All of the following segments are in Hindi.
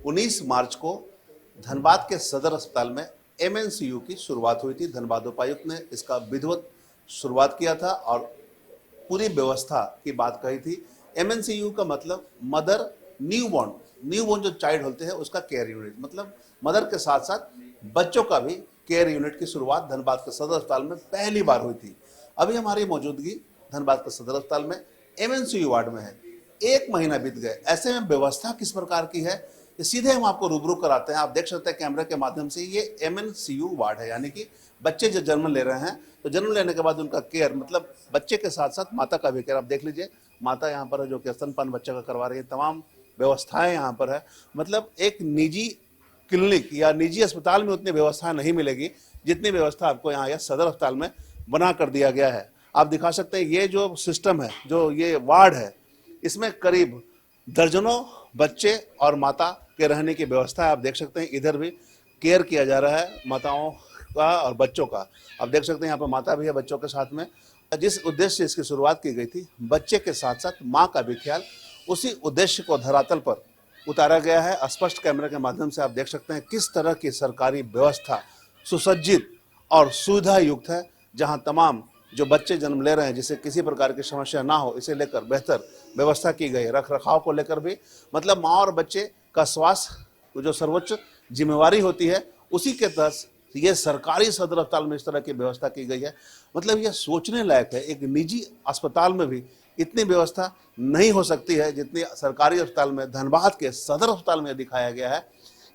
19 मार्च को धनबाद के सदर अस्पताल में एमएनसीयू की शुरुआत हुई थी। धनबाद उपायुक्त ने इसका विधिवत शुरुआत किया था और पूरी व्यवस्था की बात कही थी। एमएनसीयू का मतलब मदर न्यूबॉर्न जो चाइल्ड होते हैं उसका केयर यूनिट, मतलब मदर के साथ साथ बच्चों का भी केयर यूनिट की शुरुआत धनबाद के सदर अस्पताल में पहली बार हुई थी। अभी हमारी मौजूदगी धनबाद के सदर अस्पताल में एमएनसीयू वार्ड में है। 1 महीना बीत गए, ऐसे में व्यवस्था किस प्रकार की है ये सीधे हम आपको रूबरू कराते हैं। आप देख सकते हैं कैमरे के माध्यम से, ये एमएनसीयू वार्ड है, यानी कि बच्चे जो जन्म ले रहे हैं तो जन्म लेने के बाद उनका केयर, मतलब बच्चे के साथ साथ माता का भी केयर। आप देख लीजिए, माता यहाँ पर है जो कि स्तनपान बच्चे का करवा रही है, तमाम व्यवस्थाएं यहाँ पर है। मतलब एक निजी क्लिनिक या निजी अस्पताल में उतनी व्यवस्था नहीं मिलेगी जितनी व्यवस्था आपको यहाँ या सदर अस्पताल में बना कर दिया गया है। आप दिखा सकते हैं ये जो सिस्टम है, जो ये वार्ड है, इसमें करीब दर्जनों बच्चे और माता के रहने की व्यवस्था है। आप देख सकते हैं इधर भी केयर किया जा रहा है माताओं का और बच्चों का। आप देख सकते हैं यहाँ पर माता भी है बच्चों के साथ में। जिस उद्देश्य से इसकी शुरुआत की गई थी, बच्चे के साथ साथ माँ का भी ख्याल, उसी उद्देश्य को धरातल पर उतारा गया है। स्पष्ट कैमरे के माध्यम से आप देख सकते हैं किस तरह की सरकारी व्यवस्था सुसज्जित और सुविधा युक्त है, जहां तमाम जो बच्चे जन्म ले रहे हैं जिसे किसी प्रकार की समस्या ना हो, इसे लेकर बेहतर व्यवस्था की गई है। रख रखाव को लेकर भी, मतलब माँ और बच्चे का स्वास्थ्य जो सर्वोच्च जिम्मेवारी होती है, उसी के तहत ये सरकारी सदर अस्पताल में इस तरह की व्यवस्था की गई है। मतलब यह सोचने लायक है, एक निजी अस्पताल में भी इतनी व्यवस्था नहीं हो सकती है जितनी सरकारी अस्पताल में, धनबाद के सदर अस्पताल में दिखाया गया है।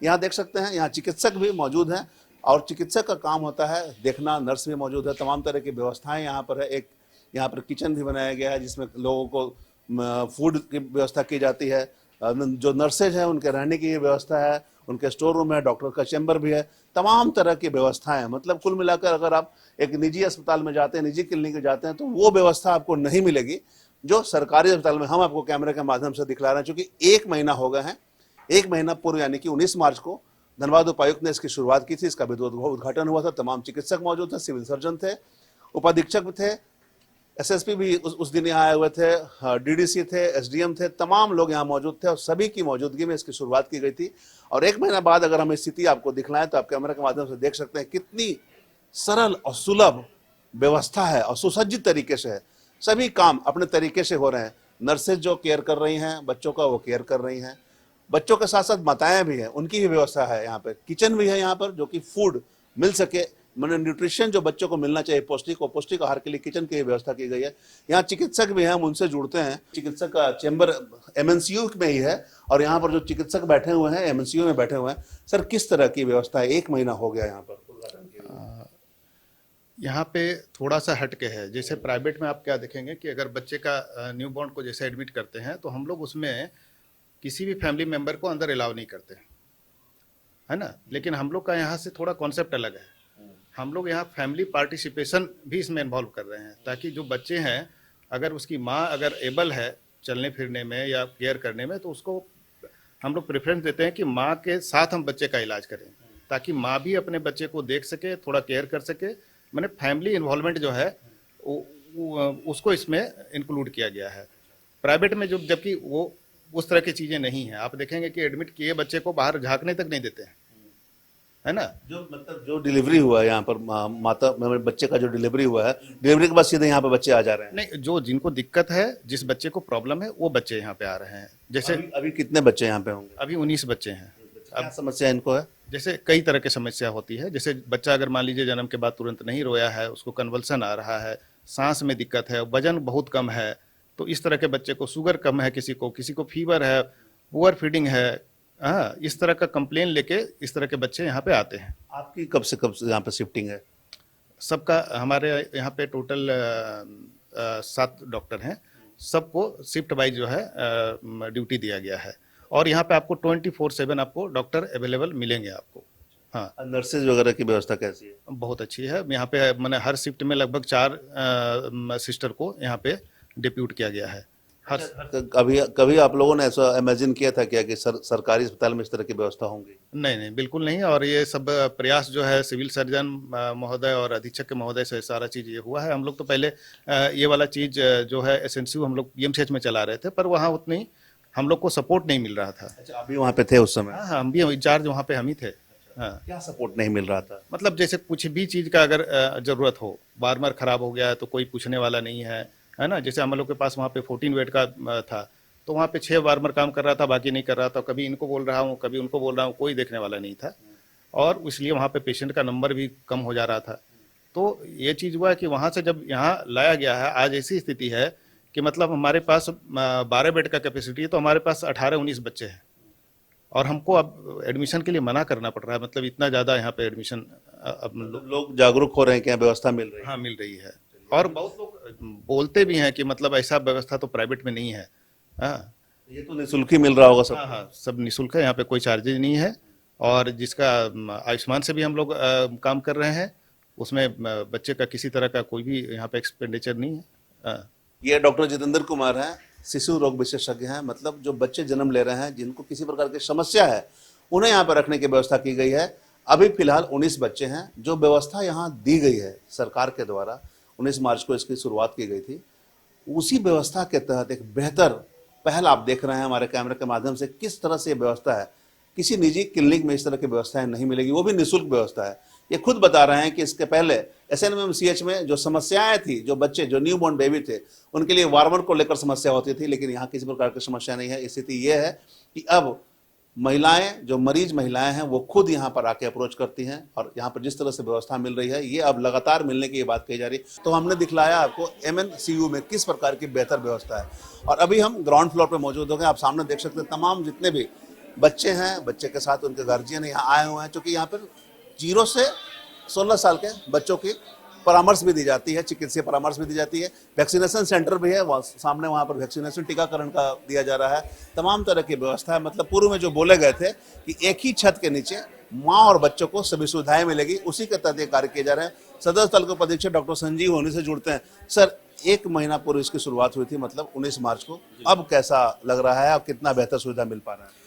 यहाँ देख सकते हैं, यहाँ चिकित्सक भी मौजूद हैं और चिकित्सक का काम होता है देखना, नर्स भी मौजूद है, तमाम तरह की व्यवस्थाएं यहाँ पर है। एक यहाँ पर किचन भी बनाया गया है जिसमें लोगों को फूड की व्यवस्था की जाती है। जो नर्सेज हैं उनके रहने की व्यवस्था है, उनके स्टोर रूम है, डॉक्टर का चैम्बर भी है, तमाम तरह की व्यवस्थाएं। मतलब कुल मिलाकर अगर आप एक निजी अस्पताल में जाते हैं, निजी क्लिनिक में जाते हैं, तो वो व्यवस्था आपको नहीं मिलेगी जो सरकारी अस्पताल में हम आपको कैमरे के माध्यम से दिखला रहे हैं। चूंकि 1 महीना हो गए हैं, 1 महीना पूर्व यानी कि 19 मार्च को धनबाद उपायुक्त ने इसकी शुरुआत की थी। इसका विधिवत उद्घाटन हुआ था। तमाम चिकित्सक मौजूद थे, सिविल सर्जन थे, उपाधीक्षक थे, एसएसपी भी उस दिन यहाँ आए हुए थे, डीडीसी थे, एसडीएम थे, तमाम लोग यहाँ मौजूद थे और सभी की मौजूदगी में इसकी शुरुआत की गई थी। और 1 महीना बाद अगर हम स्थिति आपको दिखलाएं तो आप कैमरे के माध्यम से देख सकते हैं कितनी सरल और सुलभ व्यवस्था है और सुसज्जित तरीके से है। सभी काम अपने तरीके से हो रहे हैं। नर्सेज जो केयर कर रही हैं बच्चों का, वो केयर कर रही हैं। बच्चों के साथ साथ माताएं भी हैं, उनकी भी व्यवस्था है। यहाँ पे किचन भी है यहाँ पर, जो कि फूड मिल सके, मैंने न्यूट्रिशन जो बच्चों को मिलना चाहिए पौष्टिक और पौष्टिक आहार के लिए किचन की व्यवस्था की गई है। यहाँ चिकित्सक भी हैं, हम उनसे जुड़ते हैं। चिकित्सक का चैम्बर एमएनसीयू में ही है और यहाँ पर जो चिकित्सक बैठे हुए हैं एमएनसीयू में बैठे हुए हैं। सर, किस तरह की व्यवस्था है? 1 महीना हो गया यहाँ पर उद्घाटन के लिए। यहाँ पे थोड़ा सा हटके है। जैसे प्राइवेट में आप क्या देखेंगे कि अगर बच्चे का न्यूबॉर्न को जैसे एडमिट करते हैं तो हम लोग उसमें किसी भी फैमिली मेंबर को अंदर अलाउ नहीं करते, है ना। लेकिन हम लोग का यहाँ से थोड़ा कॉन्सेप्ट अलग है। हम लोग यहाँ फैमिली पार्टिसिपेशन भी इसमें इन्वॉल्व कर रहे हैं, ताकि जो बच्चे हैं, अगर उसकी माँ अगर एबल है चलने फिरने में या केयर करने में, तो उसको हम लोग प्रेफरेंस देते हैं कि माँ के साथ हम बच्चे का इलाज करें, ताकि माँ भी अपने बच्चे को देख सके, थोड़ा केयर कर सके। मैंने फैमिली इन्वॉल्वमेंट जो है उसको इसमें इंक्लूड किया गया है। प्राइवेट में जो, जबकि वो उस तरह की चीज़ें नहीं हैं। आप देखेंगे कि एडमिट किए बच्चे को बाहर झांकने तक नहीं देते हैं, है ना। जो मतलब जो डिलीवरी हुआ है यहाँ पर, माता बच्चे का जो डिलीवरी हुआ है, डिलीवरी के बाद सीधे यहाँ पे बच्चे आ जा रहे हैं? नहीं, जो जिनको दिक्कत है, जिस बच्चे को प्रॉब्लम है, वो बच्चे यहाँ पे आ रहे हैं। जैसे अभी कितने बच्चे यहाँ पे होंगे? अभी 19 बच्चे हैं। अब समस्या इनको है? जैसे कई तरह की समस्या होती है। जैसे बच्चा अगर मान लीजिए जन्म के बाद तुरंत नहीं रोया है, उसको कन्वल्सन आ रहा है, सांस में दिक्कत है, वजन बहुत कम है, तो इस तरह के बच्चे को, शुगर कम है किसी को फीवर है, पुअर फीडिंग है, हाँ, इस तरह का कंप्लेन लेके इस तरह के बच्चे यहाँ पे आते हैं। आपकी कब से यहाँ पे शिफ्टिंग है? सबका हमारे यहाँ पे टोटल 7 डॉक्टर हैं। सबको शिफ्ट वाइज जो है ड्यूटी दिया गया है और यहाँ पे आपको 24/7 आपको डॉक्टर अवेलेबल मिलेंगे आपको। हाँ, नर्सेज वगैरह की व्यवस्था कैसी है? बहुत अच्छी है। यहाँ पे मैंने हर शिफ्ट में लगभग 4 सिस्टर को यहाँ पे डिप्यूट किया गया है। कभी आप लोगों ने ऐसा इमेजिन किया था क्या कि सरकारी अस्पताल में इस तरह की व्यवस्था होंगी? नहीं, बिल्कुल नहीं। और ये सब प्रयास जो है सिविल सर्जन महोदय और अधीक्षक के महोदय से सारा चीज़ ये हुआ है। हम लोग तो पहले ये वाला चीज़ जो है एसएनसीयू हम लोग पीएमसीएच में चला रहे थे, पर वहाँ उतनी हम लोग को सपोर्ट नहीं मिल रहा था। अच्छा, अभी वहाँ पे थे उस समय? हाँ हाँ, हम भी इंचार्ज वहाँ पे हम ही थे। हाँ, क्या सपोर्ट नहीं मिल रहा था? मतलब जैसे कुछ भी चीज़ का अगर ज़रूरत हो, बार बार खराब हो गया तो कोई पूछने वाला नहीं है ना। जैसे हम लोग के पास वहाँ पे 14 बेड का था, तो वहाँ पे 6 बार काम कर रहा था, बाकी नहीं कर रहा था। कभी इनको बोल रहा हूँ, कभी उनको बोल रहा हूँ, कोई देखने वाला नहीं था, और इसलिए वहाँ पे पेशेंट का नंबर भी कम हो जा रहा था। तो ये चीज़ हुआ कि वहाँ से जब यहाँ लाया गया है, आज ऐसी स्थिति है कि मतलब हमारे पास 12 बेड का कैपेसिटी है, तो हमारे पास 18-19 बच्चे हैं, और हमको अब एडमिशन के लिए मना करना पड़ रहा है। मतलब इतना ज़्यादा यहाँ पे एडमिशन अब लोग जागरूक हो रहे हैं, क्या व्यवस्था मिल रही है? हाँ मिल रही है, और बहुत लोग बोलते भी हैं कि मतलब ऐसा व्यवस्था तो प्राइवेट में नहीं है। हाँ ये तो निःशुल्क ही मिल रहा होगा सब? हाँ हाँ, सब निःशुल्क है, यहाँ पे कोई चार्जेज नहीं है। और जिसका आयुष्मान से भी हम लोग काम कर रहे हैं, उसमें बच्चे का किसी तरह का कोई भी यहाँ पे एक्सपेंडिचर नहीं है। हाँ। ये डॉक्टर जितेंद्र कुमार हैं, शिशु रोग विशेषज्ञ हैं। मतलब जो बच्चे जन्म ले रहे हैं, जिनको किसी प्रकार की समस्या है, उन्हें यहाँ पर रखने की व्यवस्था की गई है। अभी फिलहाल 19 बच्चे हैं। जो व्यवस्था यहाँ दी गई है सरकार के द्वारा, 19 मार्च को इसकी शुरुआत की गई थी, उसी व्यवस्था के तहत एक बेहतर पहल आप देख रहे हैं हमारे कैमरे के माध्यम से। किस तरह से ये व्यवस्था है, किसी निजी क्लिनिक में इस तरह की व्यवस्थाएं नहीं मिलेगी, वो भी निःशुल्क व्यवस्था है। ये खुद बता रहे हैं कि इसके पहले एसएनएमएमसीएच में जो समस्याएं थी, जो बच्चे जो न्यू बॉर्न बेबी थे, उनके लिए वार्मर को लेकर समस्या होती थी, लेकिन यहाँ किसी प्रकार की समस्या नहीं है। स्थिति ये है कि अब महिलाएं, जो मरीज महिलाएं हैं, वो खुद यहाँ पर आके अप्रोच करती हैं, और यहाँ पर जिस तरह से व्यवस्था मिल रही है, ये अब लगातार मिलने की ये बात कही जा रही है। तो हमने दिखलाया आपको एमएनसीयू में किस प्रकार की बेहतर व्यवस्था है। और अभी हम ग्राउंड फ्लोर पर मौजूद हो गए। आप सामने देख सकते हैं तमाम जितने भी बच्चे हैं, बच्चे के साथ उनके गार्जियन यहाँ आए हुए हैं, क्योंकि यहाँ पर 0 से 16 साल के बच्चों की परामर्श भी दी जाती है, चिकित्सीय परामर्श भी दी जाती है। वैक्सीनेशन सेंटर भी है सामने, वहाँ पर वैक्सीनेशन टीकाकरण का दिया जा रहा है। तमाम तरह की व्यवस्था है। मतलब पूर्व में जो बोले गए थे कि एक ही छत के नीचे माँ और बच्चों को सभी सुविधाएं मिलेगी, उसी के तहत ये कार्य किए जा रहे हैं। सदर स्थल के उपाधीक्षक डॉक्टर संजीव होनी से जुड़ते हैं। सर, 1 महीना पूर्व इसकी शुरुआत हुई थी, मतलब 19 मार्च को। अब कैसा लग रहा है, अब कितना बेहतर सुविधा मिल पा रहा है?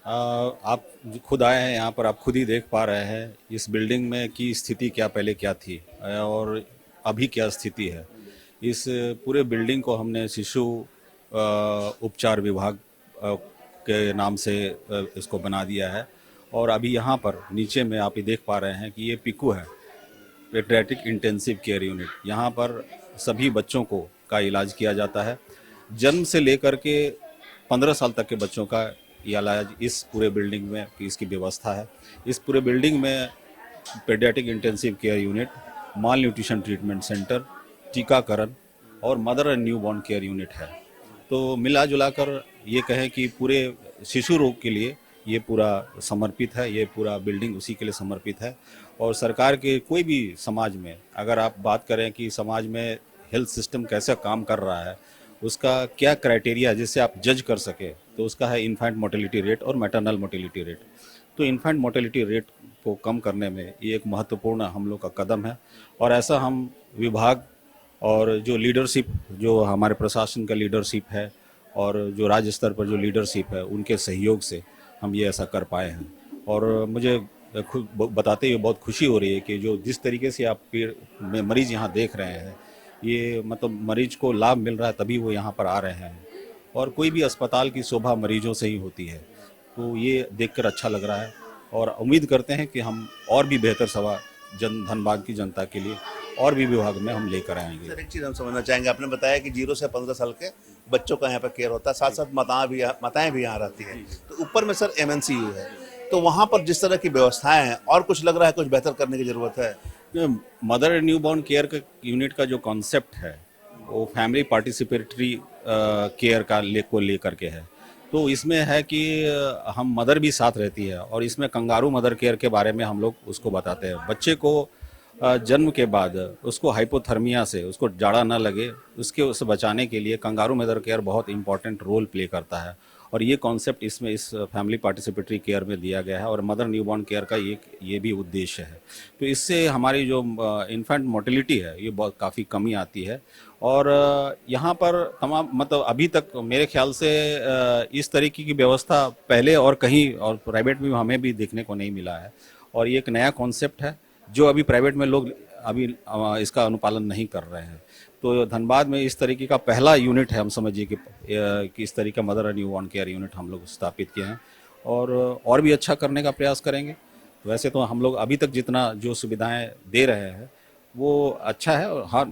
आप खुद आए हैं यहाँ पर, आप खुद ही देख पा रहे हैं इस बिल्डिंग में की स्थिति क्या पहले क्या थी और अभी क्या स्थिति है। इस पूरे बिल्डिंग को हमने शिशु उपचार विभाग के नाम से इसको बना दिया है। और अभी यहाँ पर नीचे में आप ये देख पा रहे हैं कि ये पिकू है, पेडियाट्रिक इंटेंसिव केयर यूनिट। यहाँ पर सभी बच्चों को का इलाज किया जाता है। जन्म से लेकर के 15 साल तक के बच्चों का ये इलाज इस पूरे बिल्डिंग में इसकी व्यवस्था है। इस पूरे बिल्डिंग में पेडियाट्रिक इंटेंसिव केयर यूनिट, माल न्यूट्रिशन ट्रीटमेंट सेंटर, टीकाकरण और mother and new born care unit है। तो मिला जुला कर ये कहें कि पूरे शिशु रोग के लिए ये पूरा समर्पित है, ये पूरा बिल्डिंग उसी के लिए समर्पित है। और सरकार के कोई भी समाज में अगर आप बात करें कि समाज में हेल्थ सिस्टम कैसे काम कर रहा है, उसका क्या क्राइटेरिया जिससे आप जज कर सके, तो उसका है इन्फेंट मोर्टेलिटी रेट और मैटरनल मोर्टेलिटी रेट। तो इन्फेंट मोर्टेलिटी रेट को कम करने में ये एक महत्वपूर्ण हम लोग का कदम है। और ऐसा हम विभाग और जो लीडरशिप, जो हमारे प्रशासन का लीडरशिप है और जो राज्य स्तर पर जो लीडरशिप है, उनके सहयोग से हम ये ऐसा कर पाए हैं। और मुझे खुद बताते हुए बहुत खुशी हो रही है कि जो जिस तरीके से आप मरीज़ यहाँ देख रहे हैं, ये मतलब मरीज को लाभ मिल रहा है, तभी वो यहाँ पर आ रहे हैं। और कोई भी अस्पताल की शोभा मरीजों से ही होती है। तो ये देखकर अच्छा लग रहा है और उम्मीद करते हैं कि हम और भी बेहतर सेवा धनबाद की जनता के लिए और भी विभाग में हम लेकर आएंगे। सर, एक चीज़ हम समझना चाहेंगे, आपने बताया कि 0 से 15 साल के बच्चों का यहाँ पर केयर होता है, साथ साथ माताएं भी यहाँ रहती हैं। तो ऊपर में सर एमएनसीयू है, तो वहाँ पर जिस तरह की व्यवस्थाएं हैं, और कुछ लग रहा है कुछ बेहतर करने की जरूरत है? Mother and new born care का यूनिट का जो कॉन्सेप्ट है वो फैमिली पार्टिसिपेटरी केयर का लेकर के है। तो इसमें है कि हम मदर भी साथ रहती है और इसमें कंगारू मदर केयर के बारे में हम लोग उसको बताते हैं। बच्चे को जन्म के बाद उसको हाइपोथर्मिया से उसको जाड़ा ना लगे, उससे बचाने के लिए कंगारू मदर केयर बहुत इंपॉर्टेंट रोल प्ले करता है। और ये कॉन्सेप्ट इसमें इस फैमिली पार्टिसिपेटरी केयर में दिया गया है और मदर न्यूबॉर्न केयर का ये भी उद्देश्य है। तो इससे हमारी जो इन्फेंट मोर्टेलिटी है ये बहुत काफ़ी कमी आती है। और यहाँ पर तमाम मतलब अभी तक मेरे ख्याल से इस तरीके की व्यवस्था पहले और कहीं और प्राइवेट में हमें भी देखने को नहीं मिला है। और ये एक नया कॉन्सेप्ट है जो अभी प्राइवेट में लोग अभी इसका अनुपालन नहीं कर रहे हैं। तो धनबाद में इस तरीके का पहला यूनिट है, हम समझिए कि इस तरीके का mother and newborn care unit हम लोग स्थापित किए हैं और भी अच्छा करने का प्रयास करेंगे। वैसे तो हम लोग अभी तक जितना जो सुविधाएं दे रहे हैं वो अच्छा है, और हाँ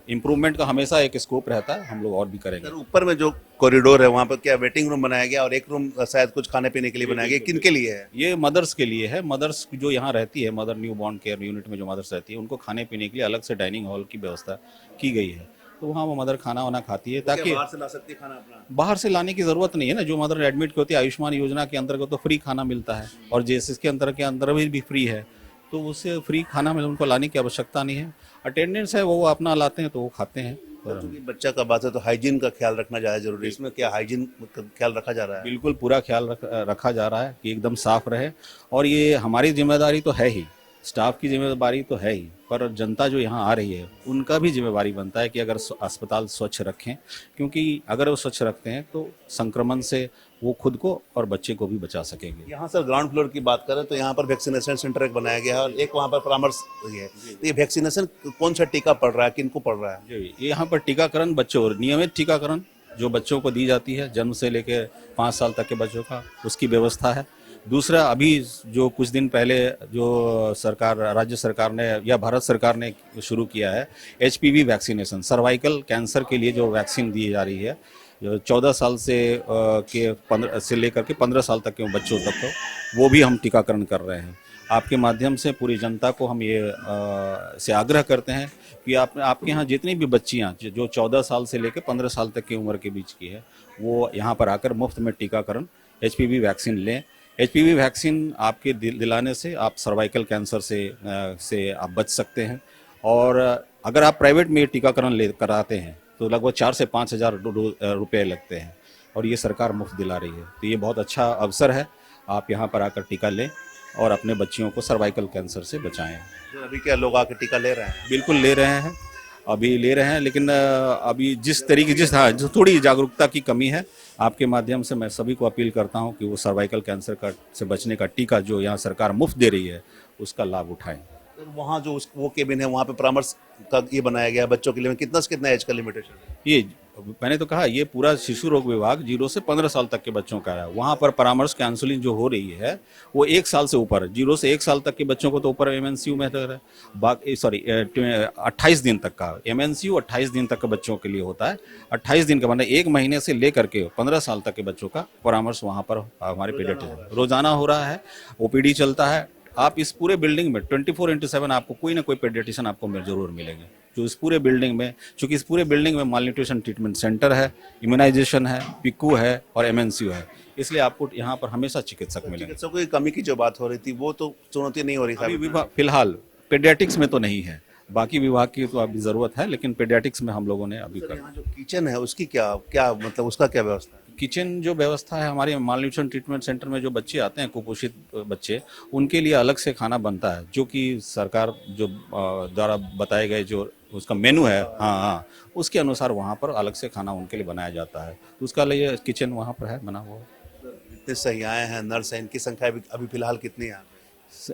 इम्प्रूवमेंट का हमेशा एक स्कोप रहता है, हम लोग और भी करेंगे। सर, ऊपर में जो कॉरिडोर है वहाँ पर क्या वेटिंग रूम बनाया गया और एक रूम शायद कुछ खाने पीने के लिए बनाया गया, किन के लिए है? ये मदर्स के लिए है। मदर्स जो यहाँ रहती है, mother new born care unit में जो मदर्स रहती है, उनको खाने पीने के लिए अलग से डाइनिंग हॉल की व्यवस्था की गई है। तो वहाँ वो मदर खाना वाना खाती है, ताकि बाहर से ला सकती है खाना अपना? बाहर से लाने की ज़रूरत नहीं है ना। जो मदर एडमिट होती है आयुष्मान योजना के अंतर्गत तो फ्री खाना मिलता है, और जेएसएस के अंदर भी फ्री है, तो उससे फ्री खाना में उनको लाने की आवश्यकता नहीं है। अटेंडेंस है वो अपना लाते हैं तो वो खाते हैं। क्योंकि बच्चा का बात है तो हाइजीन का ख्याल रखना ज़्यादा जरूरी है। इसमें क्या हाइजीन का ख्याल रखा जा रहा है? बिल्कुल पूरा ख्याल रखा जा रहा है कि एकदम साफ रहे, और ये हमारी जिम्मेदारी तो है ही, स्टाफ की जिम्मेदारी तो है ही, पर जनता जो यहाँ आ रही है उनका भी जिम्मेदारी बनता है कि अगर अस्पताल स्वच्छ रखें, क्योंकि अगर वो स्वच्छ रखते हैं तो संक्रमण से वो खुद को और बच्चे को भी बचा सकेंगे। यहाँ सर ग्राउंड फ्लोर की बात करें तो यहाँ पर वैक्सीनेशन सेंटर एक बनाया गया है और एक वहाँ पर परामर्श है। तो ये वैक्सीनेशन कौन सा टीका पड़ रहा है, किनको पड़ रहा है? ये यहाँ पर टीकाकरण बच्चों, नियमित टीकाकरण जो बच्चों को दी जाती है जन्म से लेकर 5 साल तक के बच्चों का, उसकी व्यवस्था है। दूसरा, अभी जो कुछ दिन पहले जो सरकार, राज्य सरकार ने या भारत सरकार ने शुरू किया है HPV वैक्सीनेशन, सर्वाइकल कैंसर के लिए जो वैक्सीन दी जा रही है, 14 साल से लेकर के 15 साल तक के बच्चों तक को, वो भी हम टीकाकरण कर रहे हैं। आपके माध्यम से पूरी जनता को हम ये से आग्रह करते हैं कि आपके यहाँ जितनी भी बच्चियाँ जो 14 साल से लेकर 15 साल तक की उम्र के बीच की है, वो यहाँ पर आकर मुफ्त में टीकाकरण HPV वैक्सीन लें। HPV वैक्सीन आपके दिलाने से आप सर्वाइकल कैंसर से आप बच सकते हैं, और अगर आप प्राइवेट में टीकाकरण कराते हैं तो लगभग 4 से 5 हज़ार रुपये लगते हैं, और ये सरकार मुफ्त दिला रही है। तो ये बहुत अच्छा अवसर है, आप यहाँ पर आकर टीका लें और अपने बच्चियों को सर्वाइकल कैंसर से बचाएं। तो अभी क्या लोग आके टीका ले रहे हैं? बिल्कुल ले रहे हैं, अभी ले रहे हैं, लेकिन अभी जो थोड़ी जागरूकता की कमी है, आपके माध्यम से मैं सभी को अपील करता हूं कि वो सर्वाइकल कैंसर से बचने का टीका जो यहाँ सरकार मुफ्त दे रही है उसका लाभ उठाएं। तो वहाँ जो वो केबिन है वहाँ पे परामर्श का ये बनाया गया बच्चों के लिए, कितना से कितना एज का लिमिटेशन है? ये मैंने तो कहा, ये पूरा शिशु रोग विभाग 0 से 15 साल तक के बच्चों का है। वहाँ पर परामर्श काउंसलिंग जो हो रही है वो 1 साल से ऊपर, 0 से 1 साल तक के बच्चों को तो ऊपर MNCU में है, 28 दिन तक का MNCU 28 दिन तक के बच्चों के लिए होता है। 28 दिन का मतलब 1 महीने से लेकर के 15 साल तक के बच्चों का परामर्श वहाँ पर हमारे पीडियाट्रिशियन रोजाना हो रहा है। OPD चलता है। आप इस पूरे बिल्डिंग में 24/7 आपको कोई ना कोई पीडियाट्रिशियन आपको जरूर मिलेंगे, जो इस पूरे बिल्डिंग में, चूंकि इस पूरे बिल्डिंग में मालन्यूट्रिशन ट्रीटमेंट सेंटर है, इम्यूनाइजेशन है, PICU है और MNCU है, इसलिए आपको यहाँ पर हमेशा चिकित्सक मिलेंगे। चिकित्सकों की कमी की जो बात हो रही थी वो तो चुनौती नहीं हो रही अभी थी? विभाग फिलहाल पेडियाट्रिक्स में तो नहीं है, बाकी विभाग की तो अभी जरूरत है, लेकिन पेडियाट्रिक्स में हम लोगों ने अभी कर। यहाँ जो किचन है उसकी क्या मतलब उसका क्या व्यवस्था है? किचन जो व्यवस्था है हमारे मालन्यूट्रिशन ट्रीटमेंट सेंटर में, जो बच्चे आते हैं कुपोषित बच्चे, उनके लिए अलग से खाना बनता है, जो कि सरकार जो द्वारा बताए गए जो उसका मेनू है, हाँ, उसके अनुसार वहाँ पर अलग से खाना उनके लिए बनाया जाता है। तो उसका लिए किचन वहाँ पर है बना हुआ। इतने सहियाएँ हैं, नर्स हैं, इनकी संख्या अभी फिलहाल कितनी है?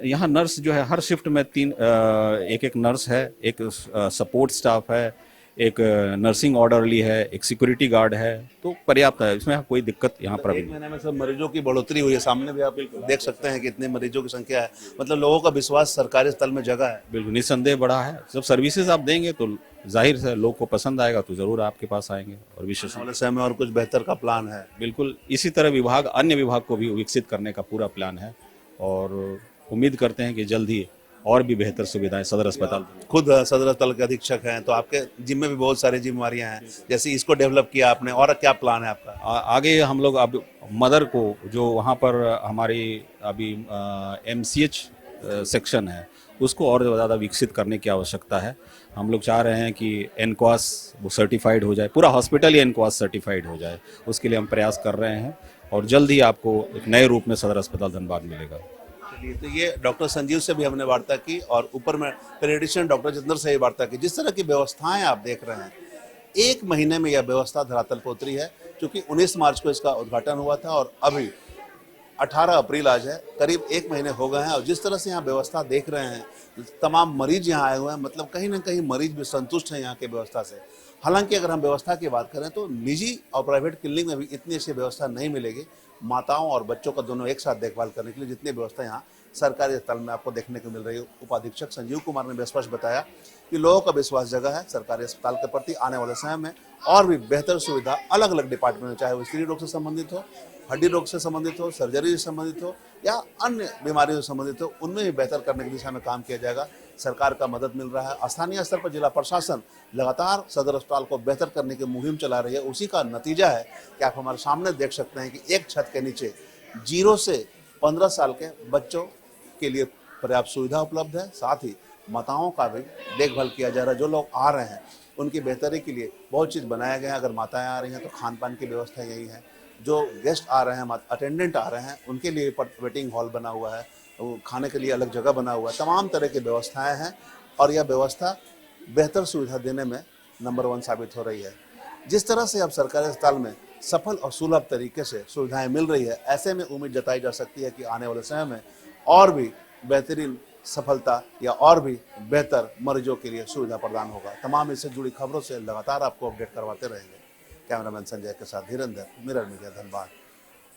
यहाँ नर्स जो है हर शिफ्ट में एक नर्स है, एक सपोर्ट स्टाफ है, एक नर्सिंग ऑर्डरली है, एक सिक्योरिटी गार्ड है, तो पर्याप्त है, इसमें कोई दिक्कत यहाँ पर एक महीने में सब मरीजों की बढ़ोतरी हुई है, सामने भी आप देख सकते हैं कि इतने मरीजों की संख्या है, मतलब लोगों का विश्वास सरकारी स्थल में जगह है। बिल्कुल निस्संदेह बढ़ा है। जब सर्विसेज आप देंगे तो जाहिर है लोग को पसंद आएगा, तो जरूर आपके पास आएंगे। और विशेष समय में और कुछ बेहतर का प्लान है? बिल्कुल इसी तरह अन्य विभाग को भी विकसित करने का पूरा प्लान है, और उम्मीद करते हैं कि जल्द ही और भी बेहतर सुविधाएं सदर अस्पताल। खुद सदर अस्पताल के अधीक्षक हैं, तो आपके जिम्मे भी बहुत सारी जिम्मेवारियां हैं, जैसे इसको डेवलप किया आपने, और क्या प्लान है आपका? आगे हम लोग अब मदर को, जो वहाँ पर हमारी अभी MCH सेक्शन है, उसको और ज़्यादा विकसित करने की आवश्यकता है। हम लोग चाह रहे हैं कि NQAS वो सर्टिफाइड हो जाए, पूरा हॉस्पिटल ही NQAS सर्टिफाइड हो जाए, उसके लिए हम प्रयास कर रहे हैं, और जल्द ही आपको एक नए रूप में सदर अस्पताल धनबाद मिलेगा। तो ये डॉक्टर संजीव से भी हमने वार्ता की, और ऊपर में पेडियाट्रिशियन डॉक्टर जितेंद्र से वार्ता की। जिस तरह की व्यवस्थाएं आप देख रहे हैं, 1 महीने में यह व्यवस्था धरातल पर उतरी है, क्योंकि 19 मार्च को इसका उद्घाटन हुआ था, और अभी 18 अप्रैल आज है, करीब 1 महीने हो गए हैं और जिस तरह से यहाँ व्यवस्था देख रहे हैं, तमाम मरीज यहाँ आए हुए हैं, मतलब कहीं ना कहीं मरीज भी संतुष्ट हैं यहाँ की व्यवस्था से। हालांकि अगर हम व्यवस्था की बात करें तो निजी और प्राइवेट क्लिनिक में भी इतनी अच्छी व्यवस्था नहीं मिलेगी माताओं और बच्चों का दोनों एक साथ देखभाल करने के लिए जितनी व्यवस्था यहाँ सरकारी अस्पताल में आपको देखने को मिल रही है। उपाधीक्षक संजीव कुमार ने भी स्पष्ट बताया कि लोगों का विश्वास जगह है सरकारी अस्पताल के प्रति। आने वाले समय में और भी बेहतर सुविधा अलग अलग डिपार्टमेंट में, चाहे वो स्त्री रोग से संबंधित हो, हड्डी रोग से संबंधित हो, सर्जरी से संबंधित हो या अन्य बीमारियों से संबंधित हो, उनमें भी बेहतर करने की दिशा में काम किया जाएगा। सरकार का मदद मिल रहा है। स्थानीय स्तर पर जिला प्रशासन लगातार सदर अस्पताल को बेहतर करने की मुहिम चला रही है। उसी का नतीजा है कि आप हमारे सामने देख सकते हैं कि एक छत के नीचे 0 से 15 साल के बच्चों के लिए पर्याप्त सुविधा उपलब्ध है। साथ ही माताओं का भी देखभाल किया जा रहा है। जो लोग आ रहे हैं उनकी बेहतरी के लिए बहुत चीज़ बनाया गया है। अगर माताएं आ रही हैं तो खान पान की व्यवस्था यही है। जो गेस्ट आ रहे हैं, अटेंडेंट आ रहे हैं, उनके लिए वेटिंग हॉल बना हुआ है, वो खाने के लिए अलग जगह बना हुआ है। तमाम तरह की व्यवस्थाएं हैं और यह व्यवस्था बेहतर सुविधा देने में नंबर 1 साबित हो रही है। जिस तरह से अब सरकारी अस्पताल में सफल और सुलभ तरीके से सुविधाएं मिल रही है, ऐसे में उम्मीद जताई जा सकती है कि आने वाले समय में और भी बेहतरीन सफलता या और भी बेहतर मरीजों के लिए सुविधा प्रदान होगा। तमाम इससे जुड़ी खबरों से लगातार आपको अपडेट करवाते रहेंगे। कैमरामैन संजय के साथ धीरेन्द्र, मिरर मीडिया, धनबाद।